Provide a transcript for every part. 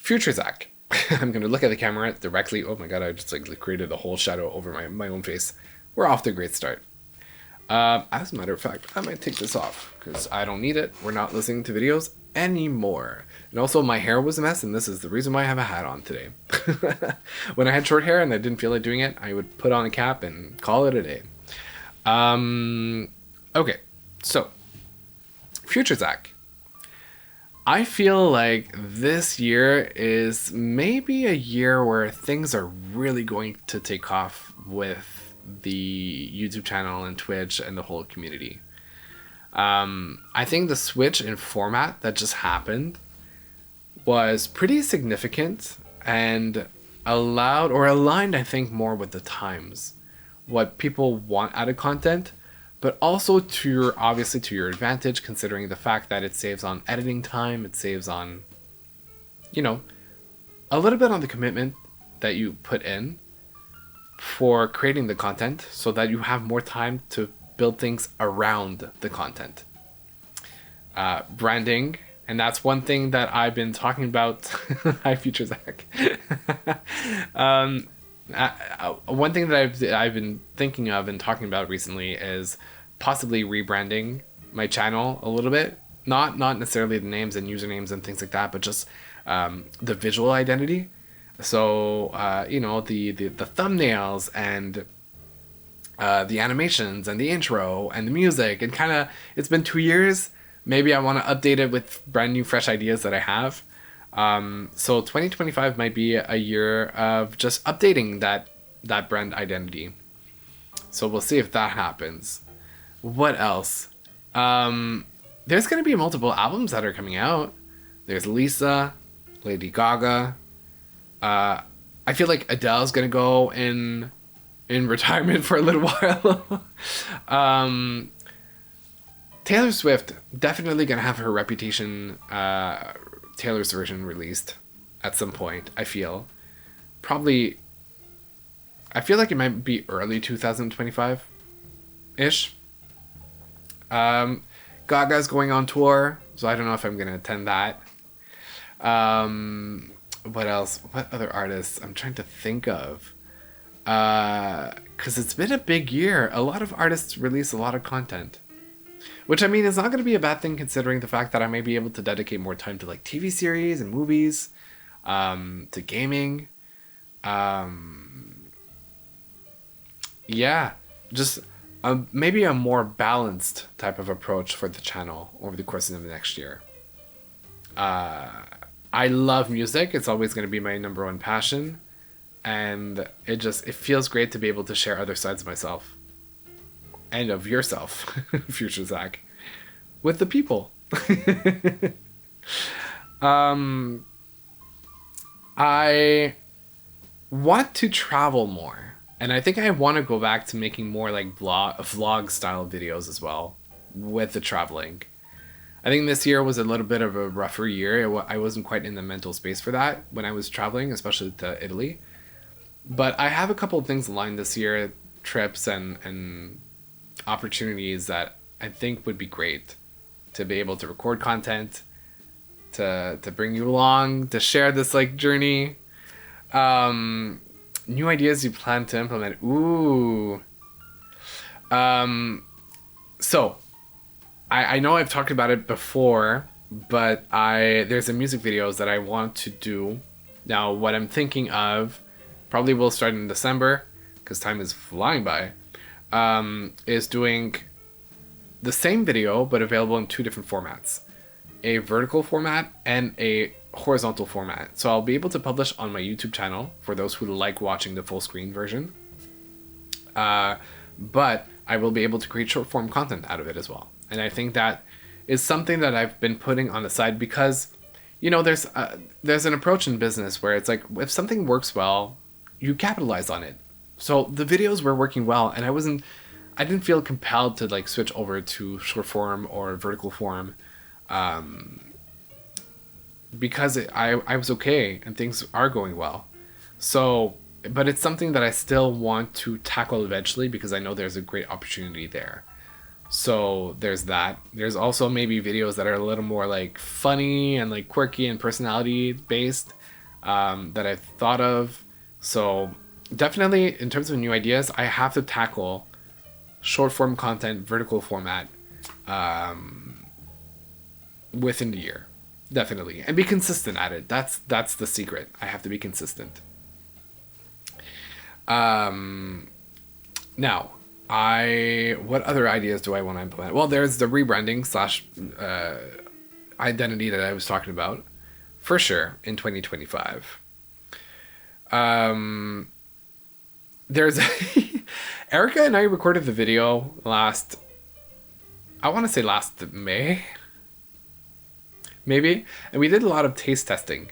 Future Zach. I'm going to look at the camera directly. Oh my god, I just like created a whole shadow over my own face. We're off to a great start. As a matter of fact, I might take this off because I don't need it. We're not listening to videos anymore. And also my hair was a mess, and this is the reason why I have a hat on today. When I had short hair and I didn't feel like doing it, I would put on a cap and call it a day. Okay, so Future Zach. I feel like this year is maybe a year where things are really going to take off with the YouTube channel and Twitch and the whole community. I think the switch in format that just happened was pretty significant and allowed or aligned, I think, more with the times, what people want out of content, but also obviously to your advantage, considering the fact that it saves on editing time, it saves on, a little bit on the commitment that you put in for creating the content so that you have more time to build things around the content. Branding, and that's one thing that I've been talking about. Hi, Future Zach. One thing that I've been thinking of and talking about recently is possibly rebranding my channel a little bit. Not necessarily the names and usernames and things like that, but just the visual identity. So the thumbnails and the animations and the intro and the music, and kind of, it's been 2 years. Maybe I want to update it with brand new fresh ideas that I have. So 2025 might be a year of just updating that brand identity. So we'll see if that happens. What else? There's going to be multiple albums that are coming out. There's Lisa, Lady Gaga. I feel like Adele's going to go in retirement for a little while. Taylor Swift, definitely going to have her Reputation Taylor's version released at some point, I feel. Probably, I feel like it might be early 2025-ish. Gaga's going on tour, so I don't know if I'm going to attend that. What else? What other artists? I'm trying to think of. Because it's been a big year. A lot of artists release a lot of content. Which, I mean, is not going to be a bad thing considering the fact that I may be able to dedicate more time to like TV series and movies, to gaming. Yeah, just maybe a more balanced type of approach for the channel over the course of the next year. I love music. It's always going to be my number one passion. And it feels great to be able to share other sides of myself. And of yourself, Future Zach, with the people. I want to travel more, and I think I want to go back to making more like vlog style videos as well with the traveling. I think this year was a little bit of a rougher year. I wasn't quite in the mental space for that when I was traveling, especially to Italy. But I have a couple of things aligned this year, trips and opportunities that I think would be great to be able to record content, to bring you along, to share this like journey. New ideas you plan to implement. Ooh. So I know I've talked about it before, but there's a music videos that I want to do. Now what I'm thinking of, probably will start in December because time is flying by. Is doing the same video but available in two different formats, a vertical format and a horizontal format. So I'll be able to publish on my YouTube channel for those who like watching the full screen version, but I will be able to create short form content out of it as well. And I think that is something that I've been putting on the side because there's an approach in business where it's like, if something works well, you capitalize on it. So the videos were working well, and I didn't feel compelled to like switch over to short form or vertical form, because I was okay and things are going well. So, but it's something that I still want to tackle eventually because I know there's a great opportunity there. So there's that. There's also maybe videos that are a little more like funny and like quirky and personality based. that I've thought of. So definitely in terms of new ideas, I have to tackle short form content, vertical format, within the year, definitely, and be consistent at it. That's the secret. I have to be consistent. Now, what other ideas do I want to implement? Well, there's the rebranding slash identity that I was talking about, for sure, in 2025. There's Erica and I recorded the video I want to say last May, maybe, and we did a lot of taste testing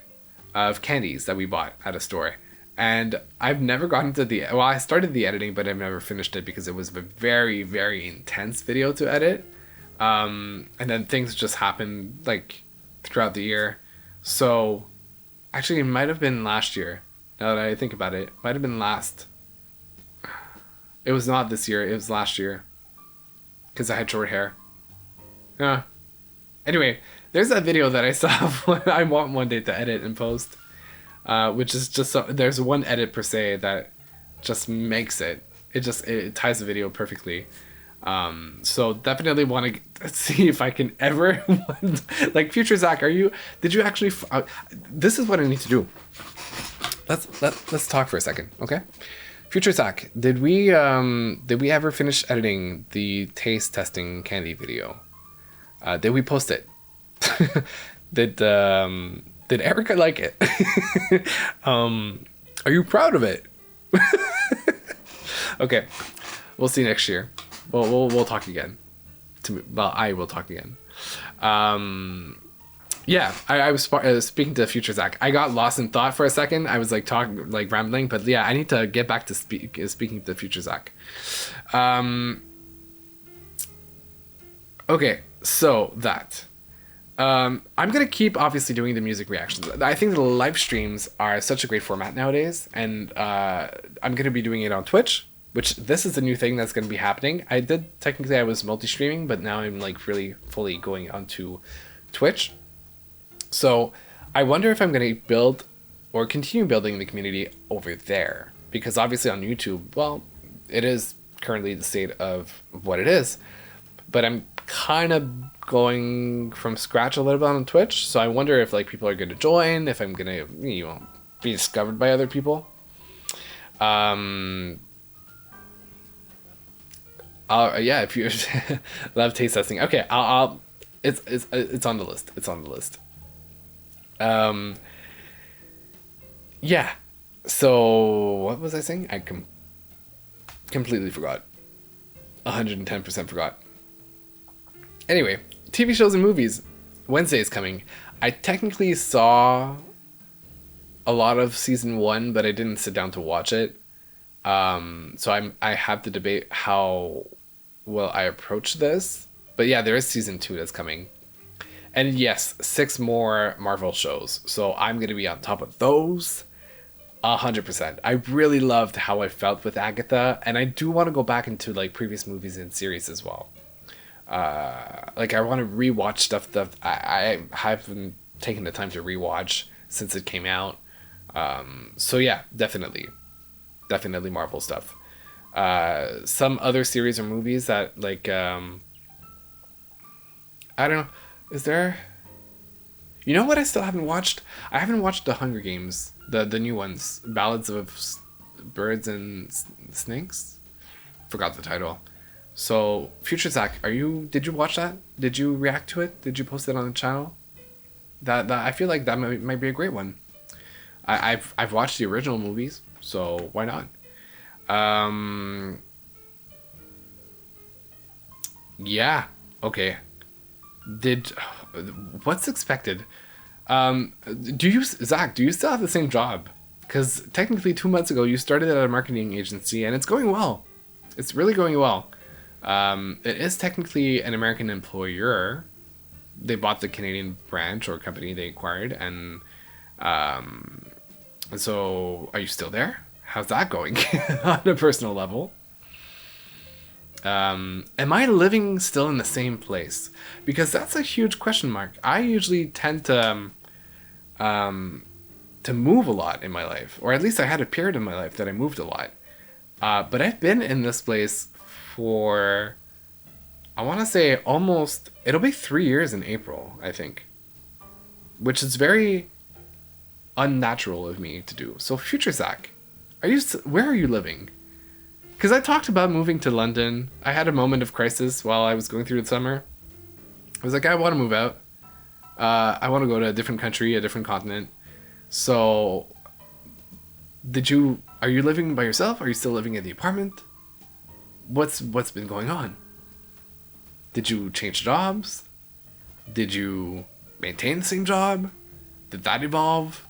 of candies that we bought at a store. And I've never gotten to I started the editing, but I've never finished it because it was a very, very intense video to edit. And then things just happened like throughout the year. So actually it might have been last year. Now that I think about it, might have been it was not this year, it was last year. Because I had short hair. Anyway, there's that video that I saw when I want one day to edit and post. Which is just there's one edit per se that just makes it ties the video perfectly. So definitely want to see if I can ever like future Zach. Did you actually? This is what I need to do. Let's talk for a second, okay? Future Zach, did we ever finish editing the taste testing candy video? Did we post it? Did Erica like it? Are you proud of it? Okay, we'll see next year. We'll talk again. I will talk again. Yeah, I was speaking to future Zach. I got lost in thought for a second. I was like rambling, but yeah, I need to get back to speaking to future Zach. Okay, so that. I'm gonna keep obviously doing the music reactions. I think the live streams are such a great format nowadays, and I'm gonna be doing it on Twitch, which this is a new thing that's gonna be happening. I was multi-streaming, but now I'm like really fully going onto Twitch. So I wonder if I'm gonna build or continue building the community over there, because obviously on YouTube, well, it is currently the state of what it is, but I'm kind of going from scratch a little bit on Twitch, so I wonder if like people are going to join, if I'm gonna be discovered by other people. If you love taste testing, okay, it's on the list. It's on the list. Yeah. So what was I saying? I completely forgot. 110% forgot. Anyway, TV shows and movies. Wednesday is coming. I technically saw a lot of season 1, but I didn't sit down to watch it. So I have to debate how well I approach this. But yeah, there is season 2 that's coming. And yes, 6 more Marvel shows. So I'm going to be on top of those 100%. I really loved how I felt with Agatha. And I do want to go back into like previous movies and series as well. Like I want to rewatch stuff that I haven't taken the time to rewatch since it came out. So yeah, definitely Marvel stuff. Some other series or movies that like, I don't know. Is there? You know what I still haven't watched? I haven't watched The Hunger Games, the new ones, Ballads of Birds and Snakes. Forgot the title. So, future Zach, did you watch that? Did you react to it? Did you post it on the channel? That I feel like that might be a great one. I've watched the original movies, so why not? Yeah. Okay. What's expected? Zach, do you still have the same job? Because technically 2 months ago you started at a marketing agency and it's going well. It's really going well. It is technically an American employer. They bought the Canadian branch or company they acquired, and so are you still there? How's that going on a personal level? Am I living still in the same place? Because that's a huge question mark. I usually tend to to move a lot in my life, or at least I had a period in my life that I moved a lot. But I've been in this place for, I want to say almost, it'll be 3 years in April, I think, which is very unnatural of me to do. So future Zach, where are you living? Because I talked about moving to London. I had a moment of crisis while I was going through the summer. I was like, I want to move out. I want to go to a different country, a different continent. So, are you living by yourself? Are you still living in the apartment? What's been going on? Did you change jobs? Did you maintain the same job? Did that evolve?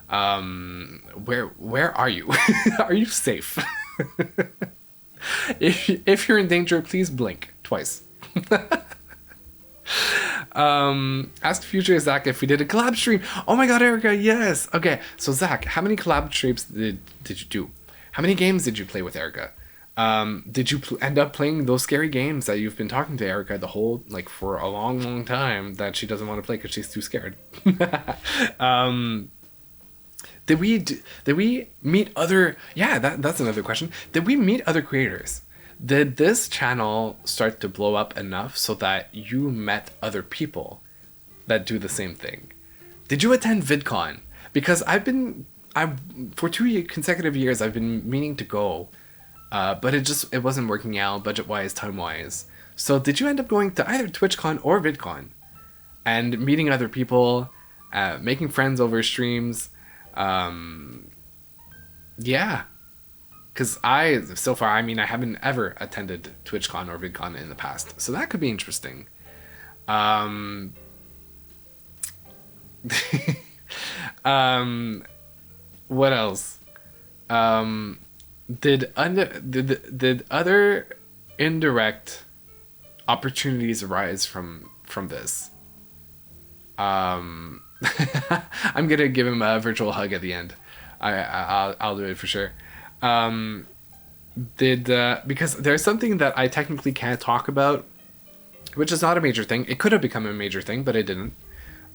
Where are you? Are you safe? If you're in danger, please blink twice. Ask future Zach if we did a collab stream. Oh my god, Erica, yes. Okay, so Zach, how many collab streams did you do? How many games did you play with Erica? Did you end up playing those scary games that you've been talking to Erica the whole, like, for a long time that she doesn't want to play because she's too scared? Did we meet other? Yeah, that's another question. Did we meet other creators? Did this channel start to blow up enough so that you met other people that do the same thing? Did you attend VidCon? Because for 2 consecutive years I've been meaning to go, but it wasn't working out budget-wise, time-wise. So did you end up going to either TwitchCon or VidCon and meeting other people, making friends over streams? Yeah. Because I haven't ever attended TwitchCon or VidCon in the past. So that could be interesting. What else? Did other indirect opportunities arise from this? I'm gonna give him a virtual hug at the end. I'll do it for sure. Because there's something that I technically can't talk about, which is not a major thing. It could have become a major thing, but it didn't.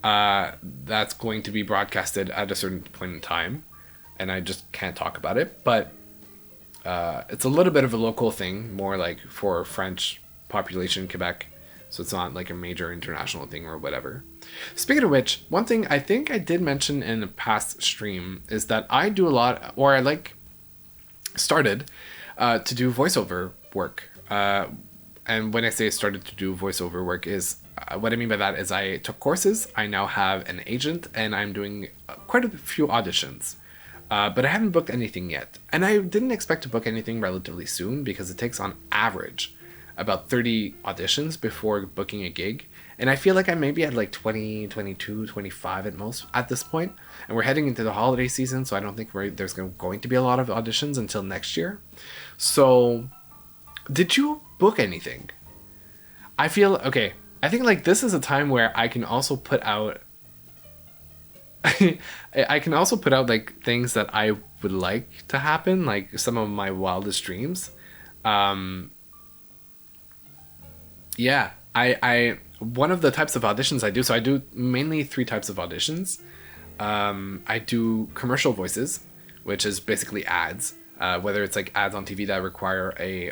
That's going to be broadcasted at a certain point in time, and I just can't talk about it. But it's a little bit of a local thing, more like for French population in Quebec, so it's not like a major international thing or whatever. Speaking of which, one thing I think I did mention in a past stream is that I do a lot, or I started to do voiceover work. And when I say started to do voiceover work is, what I mean by that is I took courses, I now have an agent, and I'm doing quite a few auditions. But I haven't booked anything yet. And I didn't expect to book anything relatively soon because it takes on average about 30 auditions before booking a gig. And I feel like I may be at like 20, 22, 25 at most at this point. And we're heading into the holiday season, so I don't think there's going to be a lot of auditions until next year. So, did you book anything? I think like this is a time where I can also put out like things that I would like to happen, like some of my wildest dreams. Yeah, I one of the types of auditions I do, so I do mainly 3 types of auditions. I do commercial voices, which is basically ads, whether it's like ads on TV that require a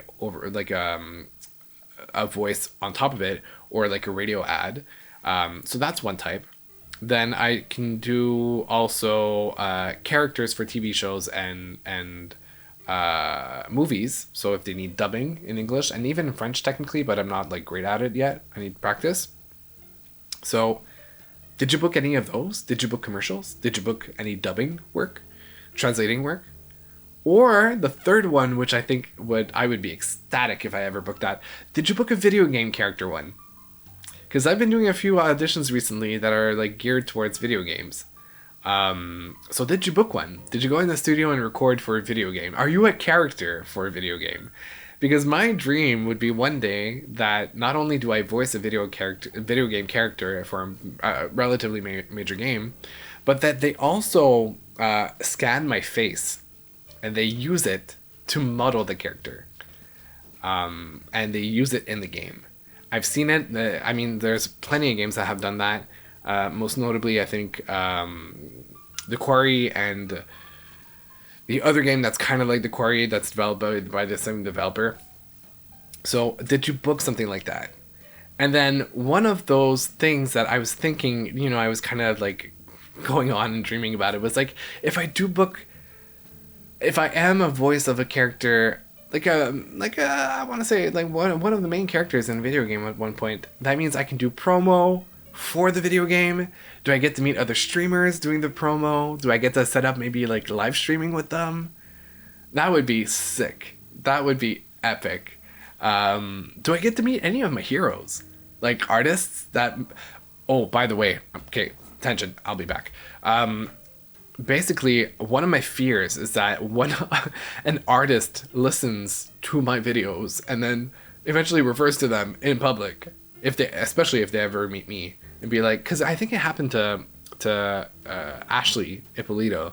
voice on top of it, or like a radio ad. So that's one type. Then I can do also characters for TV shows and movies. So if they need dubbing in English and even in French technically, but I'm not like great at it yet. I need practice. So did you book any of those? Did you book commercials? Did you book any dubbing work? Translating work? Or the third one, which I think I would be ecstatic if I ever booked that. Did you book a video game character one? Because I've been doing a few auditions recently that are like geared towards video games. So did you book one? Did you go in the studio and record for a video game? Are you a character for a video game? Because my dream would be one day that not only do I voice a video game character for a relatively major game, but that they also scan my face and they use it to model the character. And they use it in the game. I've seen it. There's plenty of games that have done that. Most notably, I think the Quarry and the other game that's kind of like the Quarry that's developed by the same developer. So did you book something like that? And then one of those things that I was thinking, you know, I was kind of like going on and dreaming about it was like, if I do book, if I am a voice of a character, I want to say like one of the main characters in a video game at one point, that means I can do promo for the video game. Do I get to meet other streamers doing the promo? Do I get to set up maybe like live streaming with them? That would be sick. That would be epic. Do I get to meet any of my heroes? Like artists that... Oh, by the way, okay, attention, I'll be back. Basically, one of my fears is that when an artist listens to my videos and then eventually refers to them in public, especially if they ever meet me, and be like, because I think it happened to Ashley Ippolito.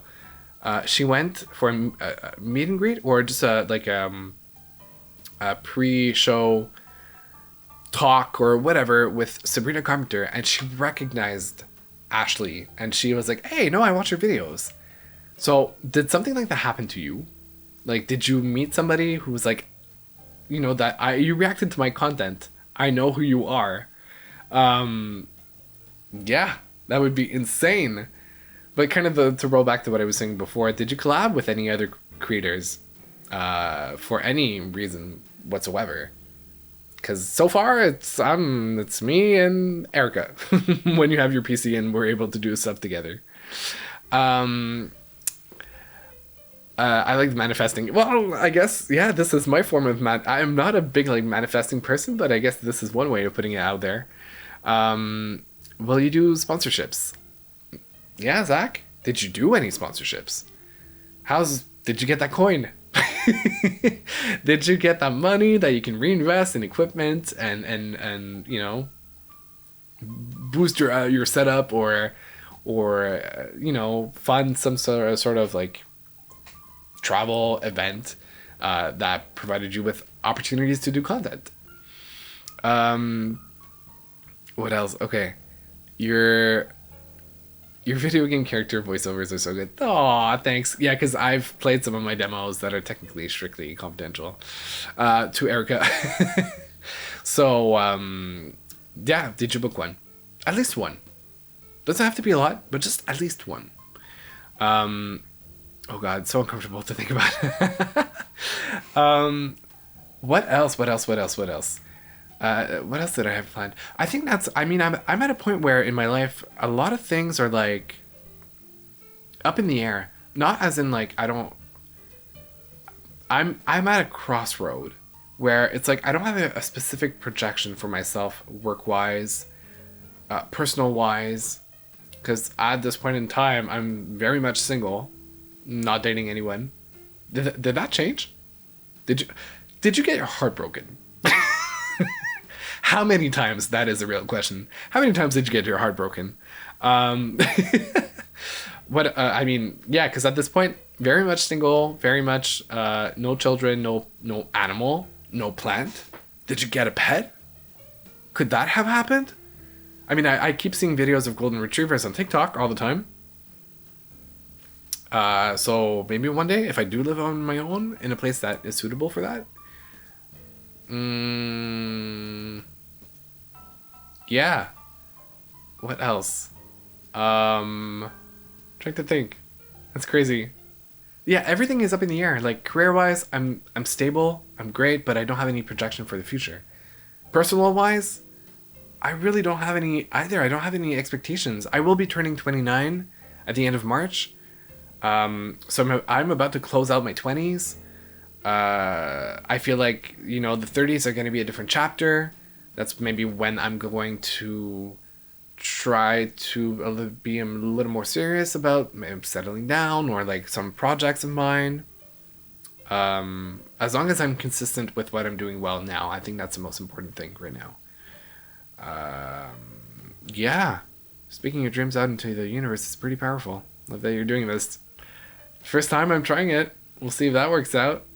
She went for a meet and greet, or just a pre-show talk or whatever with Sabrina Carpenter, and she recognized Ashley, and she was like, hey, no, I watch your videos. So did something like that happen to you? Like, did you meet somebody who was like, you know, you reacted to my content, I know who you are? Yeah, that would be insane. But kind of to roll back to what I was saying before, did you collab with any other creators for any reason whatsoever? Because so far it's me and Erica when you have your PC and we're able to do stuff together. I like manifesting. Well, I guess, yeah, this is my form of I'm not a big like manifesting person, but I guess this is one way of putting it out there. Will you do sponsorships? Yeah, Zach, did you do any sponsorships? Did you get that coin? Did you get that money that you can reinvest in equipment and you know, boost your setup or you know, fund some sort of like travel event that provided you with opportunities to do content? What else? Okay, your video game character voiceovers are so good. Aw, thanks. Yeah, because I've played some of my demos that are technically strictly confidential to Erica. So, yeah, did you book one? At least one. Doesn't have to be a lot, but just at least one. Oh god, so uncomfortable to think about. What else? What else did I have planned? I think I'm at a point where in my life, a lot of things are like up in the air. Not as in like, I'm at a crossroad where it's like, I don't have a specific projection for myself work-wise, personal-wise, because at this point in time, I'm very much single, not dating anyone. Did that change? Did you get your heart broken? How many times? That is a real question. How many times did you get your heart broken? I mean, yeah, because at this point, very much single, very much no children, no animal, no plant. Did you get a pet? Could that have happened? I mean, I keep seeing videos of golden retrievers on TikTok all the time. So maybe one day, if I do live on my own in a place that is suitable for that. Yeah. What else? Trying to think. That's crazy. Yeah, everything is up in the air. Like career-wise, I'm stable, I'm great, but I don't have any projection for the future. Personal-wise, I really don't have any either. I don't have any expectations. I will be turning 29 at the end of March. So I'm about to close out my 20s. I feel like, you know, the 30s are going to be a different chapter. That's maybe when I'm going to try to be a little more serious about settling down or like some projects of mine. As long as I'm consistent with what I'm doing well now, I think that's the most important thing right now. Yeah. Speaking your dreams out into the universe is pretty powerful. Love that you're doing this. First time I'm trying it. We'll see if that works out.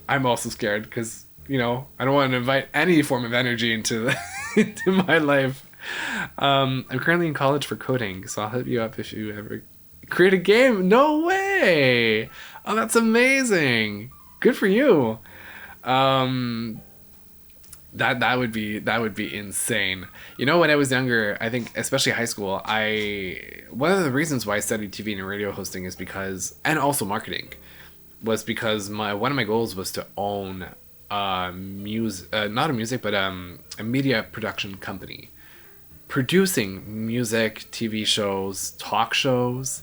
I'm also scared because, you know, I don't want to invite any form of energy into into my life. I'm currently in college for coding, so I'll hit you up if you ever create a game. No way! Oh, that's amazing. Good for you. Um, that would be insane. You know, when I was younger, I think especially high school, I one of the reasons why I studied TV and radio hosting is because, and also marketing, was because my one of my goals was to own not a music, but a media production company producing music, TV shows, talk shows,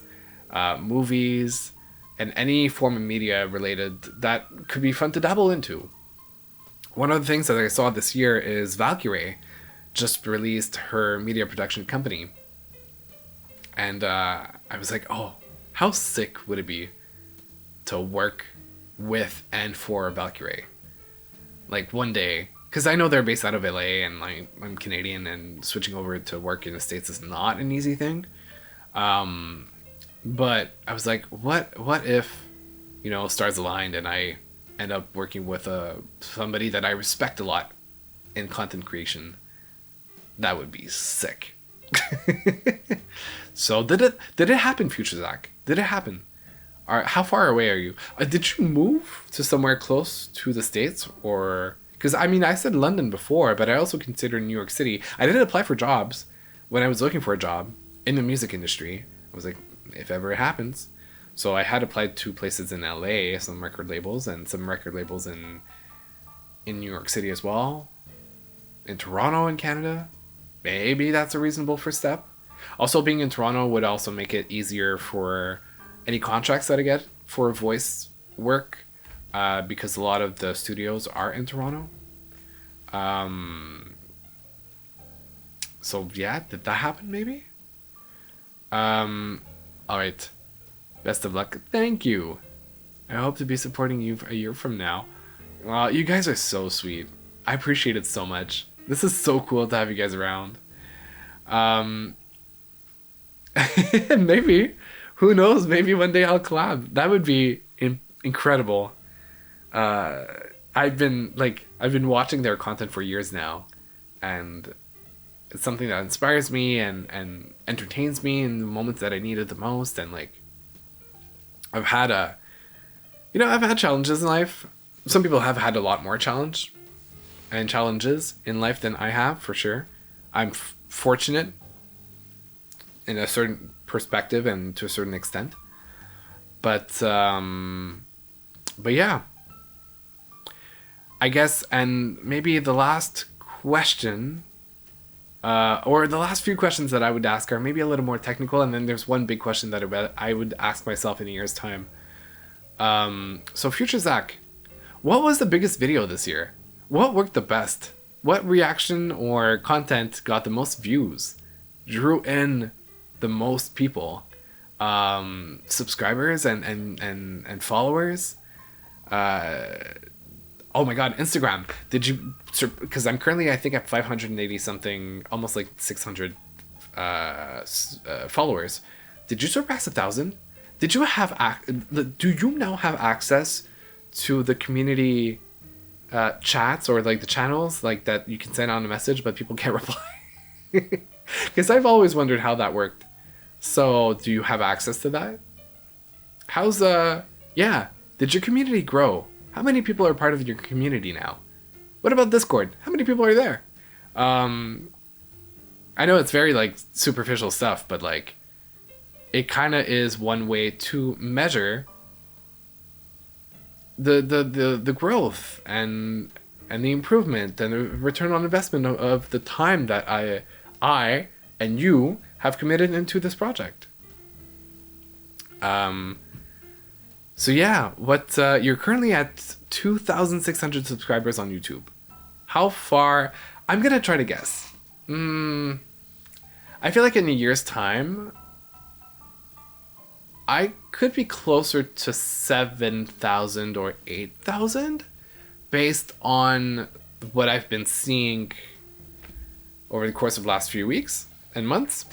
movies, and any form of media related that could be fun to dabble into. One of the things that I saw this year is Valkyrie just released her media production company. And I was like, oh, how sick would it be to work with and for Valkyrie? Like one day, because I know they're based out of LA and like I'm Canadian and switching over to work in the States is not an easy thing. But I was like, what if, stars aligned and I end up working with somebody that I respect a lot in content creation? That would be sick. So did it happen, Future Zach? Did it happen? How far away are you? Did you move to somewhere close to the States, or because I mean I said London before, but I also considered New York City. I did apply for jobs when I was looking for a job in the music industry. I was like, if ever it happens. So I had applied to places in LA, some record labels, and some record labels in New York City as well. In Toronto in Canada. Maybe that's a reasonable first step. Also, being in Toronto would also make it easier for any contracts that I get for voice work, because a lot of the studios are in Toronto. So yeah, did that happen maybe? All right. Best of luck. Thank you. I hope to be supporting you a year from now. Wow, you guys are so sweet. I appreciate it so much. This is so cool to have you guys around. Maybe. Who knows? Maybe one day I'll collab. That would be incredible. I've been watching their content for years now, and it's something that inspires me and entertains me in the moments that I need it the most. And like, I've had challenges in life. Some people have had a lot more challenges in life than I have, for sure. I'm fortunate in a certain perspective and to a certain extent. But yeah. I guess, and maybe the last question, or the last few questions that I would ask are maybe a little more technical, and then there's one big question that I would ask myself in a year's time. So Future Zach, what was the biggest video this year? What worked the best? What reaction or content got the most views? Drew in the most people? Subscribers and followers? Oh my god, Instagram. Did you, because I'm currently, I think, at 580 something, almost like 600 followers. Did you surpass 1,000? Did you have, do you now have access to the community chats, or like the channels like that you can send out a message but people can't reply? Because I've always wondered how that worked. So do you have access to that? How's yeah, did your community grow? How many people are part of your community now? What about Discord? How many people are there? I know it's very like superficial stuff, but like it kind of is one way to measure the growth and the improvement and the return on investment of the time that I and you have committed into this project. So yeah, you're currently at 2,600 subscribers on YouTube. How far? I'm gonna try to guess. I feel like in a year's time, I could be closer to 7,000 or 8,000 based on what I've been seeing over the course of the last few weeks and months,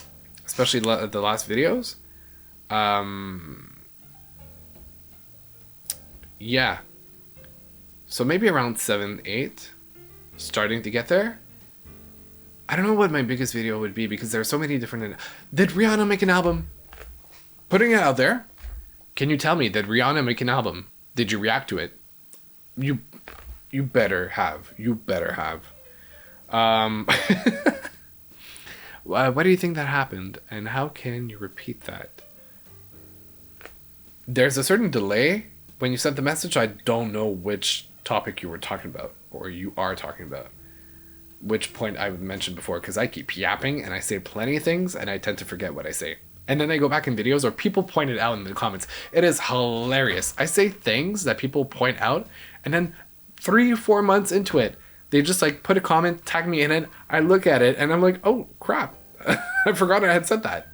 especially the last videos. Yeah. So maybe around 7, 8, starting to get there. I don't know what my biggest video would be because there are so many different. Did Rihanna make an album? Putting it out there. Can you tell me, did Rihanna make an album? Did you react to it? You better have. You better have. Why do you think that happened? And how can you repeat that? There's a certain delay when you sent the message. I don't know which topic you were talking about, or you are talking about. Which point I mentioned before, because I keep yapping and I say plenty of things and I tend to forget what I say. And then I go back in videos or people point it out in the comments. It is hilarious. I say things that people point out and then 3-4 months into it, they just like put a comment, tag me in it. I look at it and I'm like, oh crap. I forgot I had said that.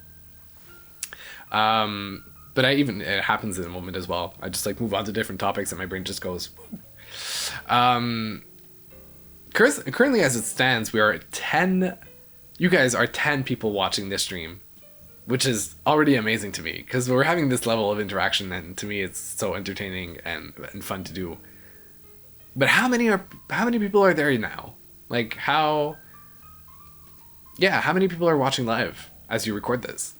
But it happens in a moment as well. I just like move on to different topics and my brain just goes, currently as it stands, we are at 10. You guys are 10 people watching this stream, which is already amazing to me because we're having this level of interaction, and to me it's so entertaining and fun to do. But how many people are there now? Like how many people are watching live as you record this?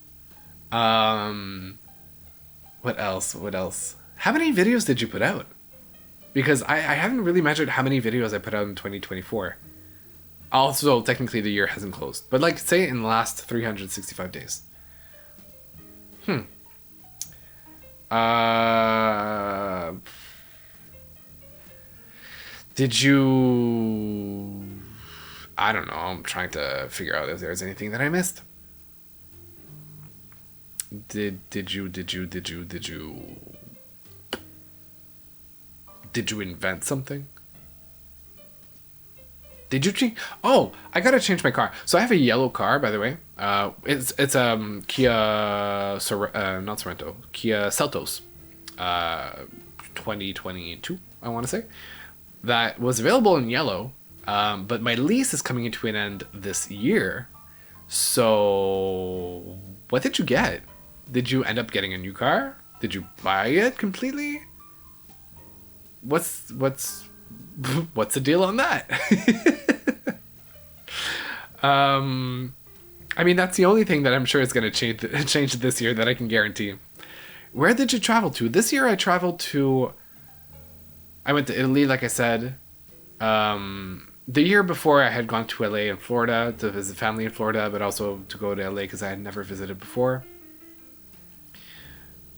What else? How many videos did you put out? Because I haven't really measured how many videos I put out in 2024. Also, technically the year hasn't closed. But like, say in the last 365 days. Did you... I don't know. I'm trying to figure out if there's anything that I missed. Did you invent something? Did you change? Oh, I gotta change my car. So I have a yellow car, by the way. It's Kia not Sorento, Kia Seltos, 2022, I want to say. That was available in yellow, but my lease is coming into an end this year. So what did you get? Did you end up getting a new car? Did you buy it completely? What's the deal on that? I mean, that's the only thing that I'm sure is going to change this year that I can guarantee. Where did you travel to? This year I went to Italy, like I said. The year before I had gone to LA and Florida to visit family in Florida, but also to go to LA because I had never visited before.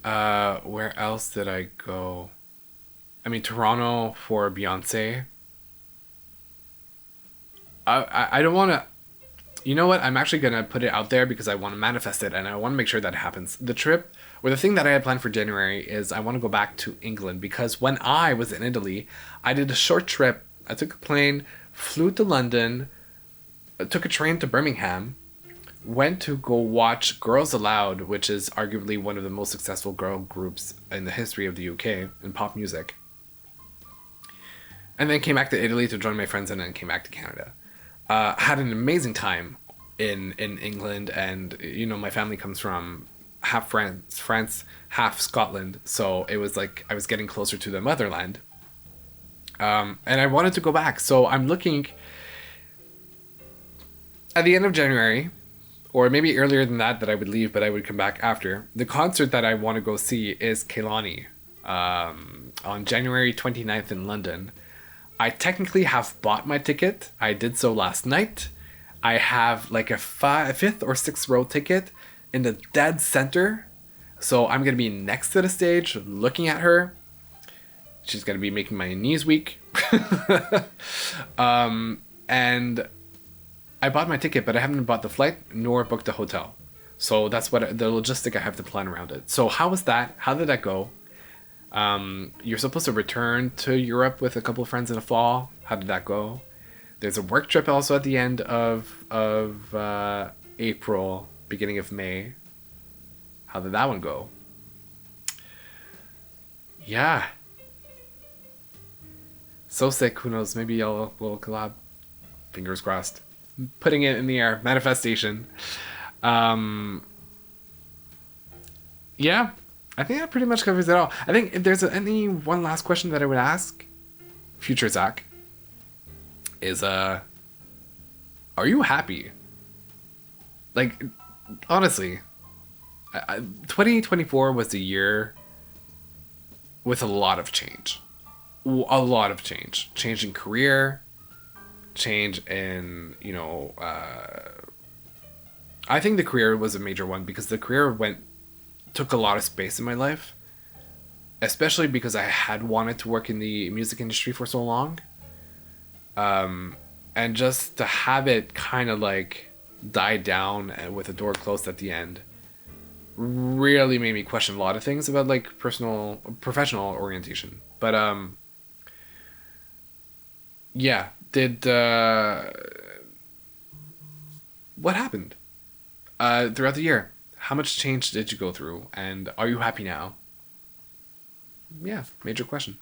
Where else did I go? I mean, Toronto for Beyonce. I don't want to... You know what? I'm actually going to put it out there because I want to manifest it and I want to make sure that it happens. The trip, or the thing that I had planned for January is I want to go back to England because when I was in Italy, I did a short trip. I took a plane, flew to London, took a train to Birmingham, went to go watch Girls Aloud, which is arguably one of the most successful girl groups in the history of the UK in pop music. And then came back to Italy to join my friends and then came back to Canada. Had an amazing time in England, and you know, my family comes from half France, half Scotland, so it was like I was getting closer to the motherland. And I wanted to go back, so I'm looking at the end of January, or maybe earlier than that I would leave, but I would come back after. The concert that I want to go see is Kehlani on January 29th in London. I technically have bought my ticket. I did so last night. I have like a 5th or 6th row ticket in the dead center. So I'm going to be next to the stage looking at her. She's going to be making my knees weak. And I bought my ticket, but I haven't bought the flight nor booked the hotel. So that's what the logistic I have to plan around it. So how was that? How did that go? You're supposed to return to Europe with a couple of friends in the fall. How did that go? There's a work trip also at the end of April, beginning of May. How did that one go? Yeah. So sick, who knows? Maybe we'll collab. Fingers crossed. Putting it in the air. Manifestation. Yeah. I think that pretty much covers it all. I think if there's any one last question that I would ask, future Zach, is Are you happy? Like, honestly, 2024 was the year with a lot of change. A lot of change. Change in career, change in, I think the career was a major one because the career took a lot of space in my life, especially because I had wanted to work in the music industry for so long. And just to have it kind of like die down and with the door closed at the end really made me question a lot of things about like professional orientation. But yeah, did what happened throughout the year? How much change did you go through, and are you happy now? Yeah, major question.